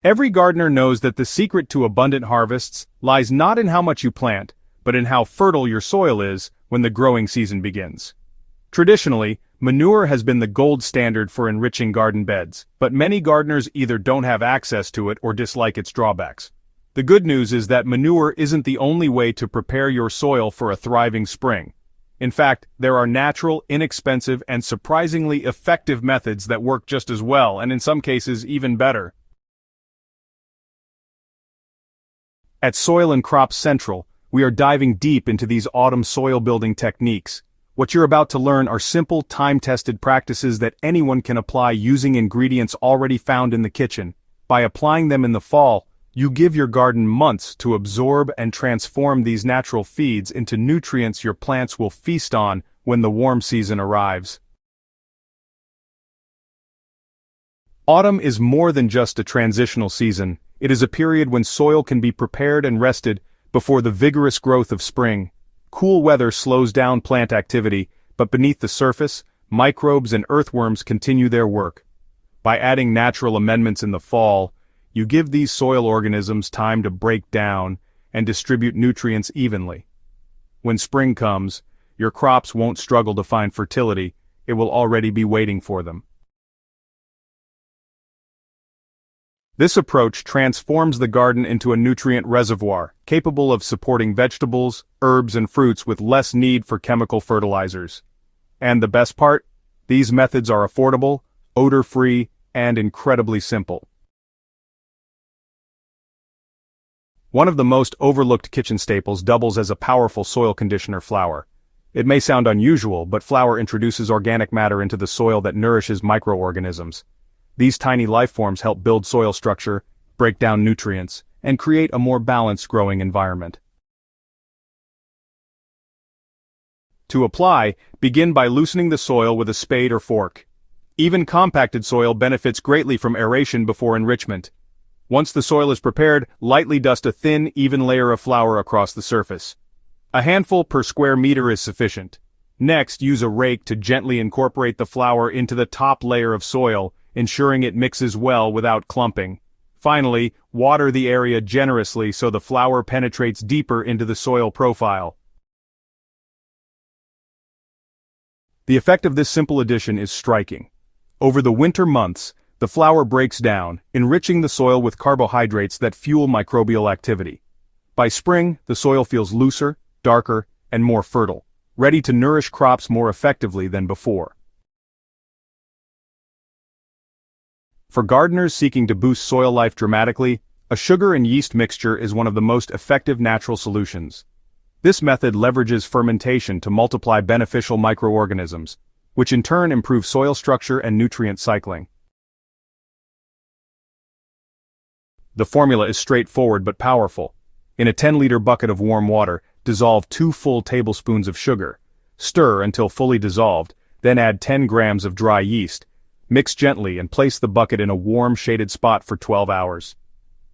Every gardener knows that the secret to abundant harvests lies not in how much you plant, but in how fertile your soil is when the growing season begins. Traditionally, manure has been the gold standard for enriching garden beds, but many gardeners either don't have access to it or dislike its drawbacks. The good news is that manure isn't the only way to prepare your soil for a thriving spring. In fact, there are natural, inexpensive, and surprisingly effective methods that work just as well, and in some cases even better. At Soil and Crops Central, we are diving deep into these autumn soil building techniques. What you're about to learn are simple, time-tested practices that anyone can apply using ingredients already found in the kitchen. By applying them in the fall, you give your garden months to absorb and transform these natural feeds into nutrients your plants will feast on when the warm season arrives. Autumn is more than just a transitional season. It is a period when soil can be prepared and rested before the vigorous growth of spring. Cool weather slows down plant activity, but beneath the surface, microbes and earthworms continue their work. By adding natural amendments in the fall, you give these soil organisms time to break down and distribute nutrients evenly. When spring comes, your crops won't struggle to find fertility, it will already be waiting for them. This approach transforms the garden into a nutrient reservoir, capable of supporting vegetables, herbs, and fruits with less need for chemical fertilizers. And the best part? These methods are affordable, odor-free, and incredibly simple. One of the most overlooked kitchen staples doubles as a powerful soil conditioner: flour. It may sound unusual, but flour introduces organic matter into the soil that nourishes microorganisms. These tiny lifeforms help build soil structure, break down nutrients, and create a more balanced growing environment. To apply, begin by loosening the soil with a spade or fork. Even compacted soil benefits greatly from aeration before enrichment. Once the soil is prepared, lightly dust a thin, even layer of flour across the surface. A handful per square meter is sufficient. Next, use a rake to gently incorporate the flour into the top layer of soil, ensuring it mixes well without clumping. Finally, water the area generously so the flour penetrates deeper into the soil profile. The effect of this simple addition is striking. Over the winter months, the flour breaks down, enriching the soil with carbohydrates that fuel microbial activity. By spring, the soil feels looser, darker, and more fertile, ready to nourish crops more effectively than before. For gardeners seeking to boost soil life dramatically, a sugar and yeast mixture is one of the most effective natural solutions. This method leverages fermentation to multiply beneficial microorganisms, which in turn improve soil structure and nutrient cycling. The formula is straightforward but powerful. In a 10-liter bucket of warm water, dissolve 2 full tablespoons of sugar. Stir until fully dissolved, then add 10 grams of dry yeast. Mix gently and place the bucket in a warm, shaded spot for 12 hours.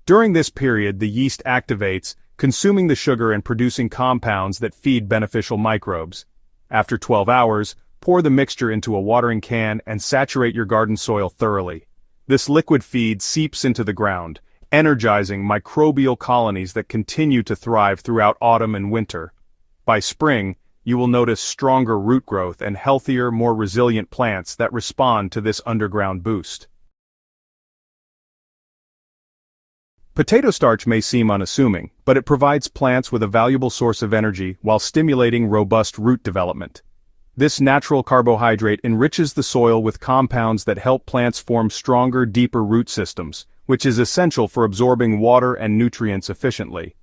During this period, the yeast activates, consuming the sugar and producing compounds that feed beneficial microbes. After 12 hours, pour the mixture into a watering can and saturate your garden soil thoroughly. This liquid feed seeps into the ground, energizing microbial colonies that continue to thrive throughout autumn and winter. By spring, you will notice stronger root growth and healthier, more resilient plants that respond to this underground boost. Potato starch may seem unassuming, but it provides plants with a valuable source of energy while stimulating robust root development. This natural carbohydrate enriches the soil with compounds that help plants form stronger, deeper root systems, which is essential for absorbing water and nutrients efficiently.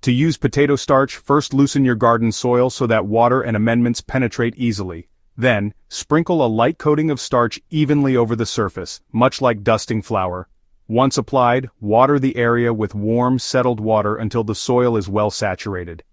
To use potato starch, first loosen your garden soil so that water and amendments penetrate easily. Then, sprinkle a light coating of starch evenly over the surface, much like dusting flour. Once applied, water the area with warm, settled water until the soil is well saturated.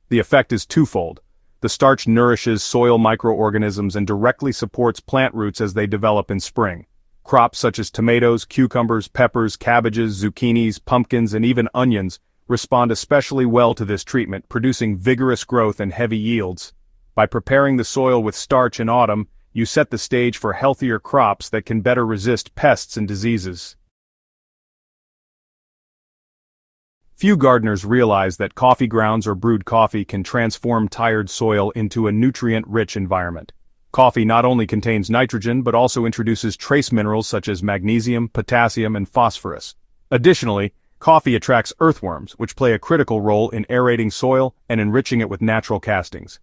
The effect is twofold. The starch nourishes soil microorganisms and directly supports plant roots as they develop in spring. Crops such as tomatoes, cucumbers, peppers, cabbages, zucchinis, pumpkins, and even onions respond especially well to this treatment, producing vigorous growth and heavy yields. By preparing the soil with starch in autumn, you set the stage for healthier crops that can better resist pests and diseases. Few gardeners realize that coffee grounds or brewed coffee can transform tired soil into a nutrient-rich environment. Coffee not only contains nitrogen but also introduces trace minerals such as magnesium, potassium, and phosphorus. Additionally, coffee attracts earthworms, which play a critical role in aerating soil and enriching it with natural castings.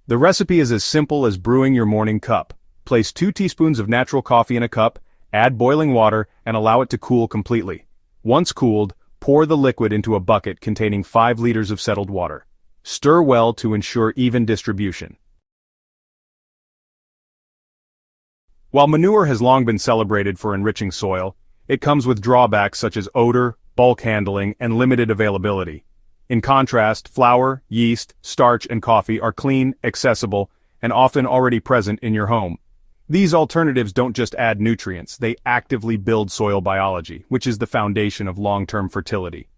The recipe is as simple as brewing your morning cup. Place 2 teaspoons of natural coffee in a cup, add boiling water, and allow it to cool completely. Once cooled, pour the liquid into a bucket containing 5 liters of settled water. Stir well to ensure even distribution. While manure has long been celebrated for enriching soil, it comes with drawbacks such as odor, bulk handling, and limited availability. In contrast, flour, yeast, starch, and coffee are clean, accessible, and often already present in your home. These alternatives don't just add nutrients, they actively build soil biology, which is the foundation of long-term fertility.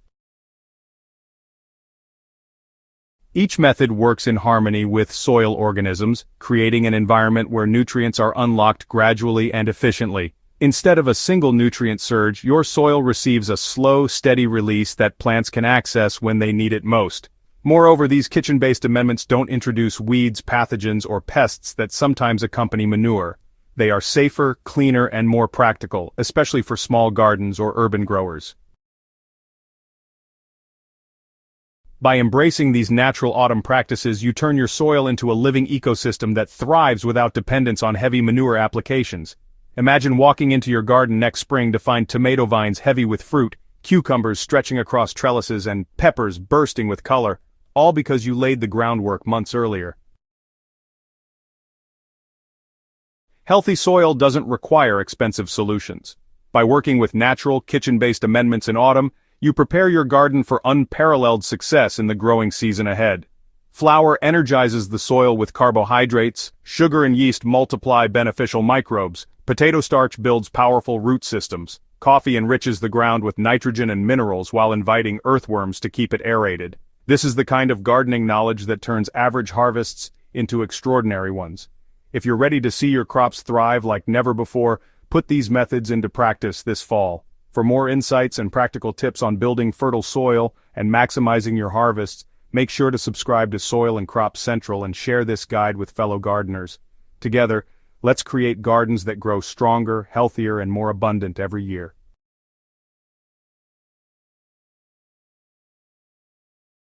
Each method works in harmony with soil organisms, creating an environment where nutrients are unlocked gradually and efficiently. Instead of a single nutrient surge, your soil receives a slow, steady release that plants can access when they need it most. Moreover, these kitchen-based amendments don't introduce weeds, pathogens, or pests that sometimes accompany manure. They are safer, cleaner, and more practical, especially for small gardens or urban growers. By embracing these natural autumn practices, you turn your soil into a living ecosystem that thrives without dependence on heavy manure applications. Imagine walking into your garden next spring to find tomato vines heavy with fruit, cucumbers stretching across trellises, and peppers bursting with color, all because you laid the groundwork months earlier. Healthy soil doesn't require expensive solutions. By working with natural, kitchen-based amendments in autumn, you prepare your garden for unparalleled success in the growing season ahead. Flour energizes the soil with carbohydrates, sugar and yeast multiply beneficial microbes, potato starch builds powerful root systems, coffee enriches the ground with nitrogen and minerals while inviting earthworms to keep it aerated. This is the kind of gardening knowledge that turns average harvests into extraordinary ones. If you're ready to see your crops thrive like never before, put these methods into practice this fall. For more insights and practical tips on building fertile soil and maximizing your harvests, make sure to subscribe to Soil and Crop Central and share this guide with fellow gardeners. Together, let's create gardens that grow stronger, healthier, and more abundant every year.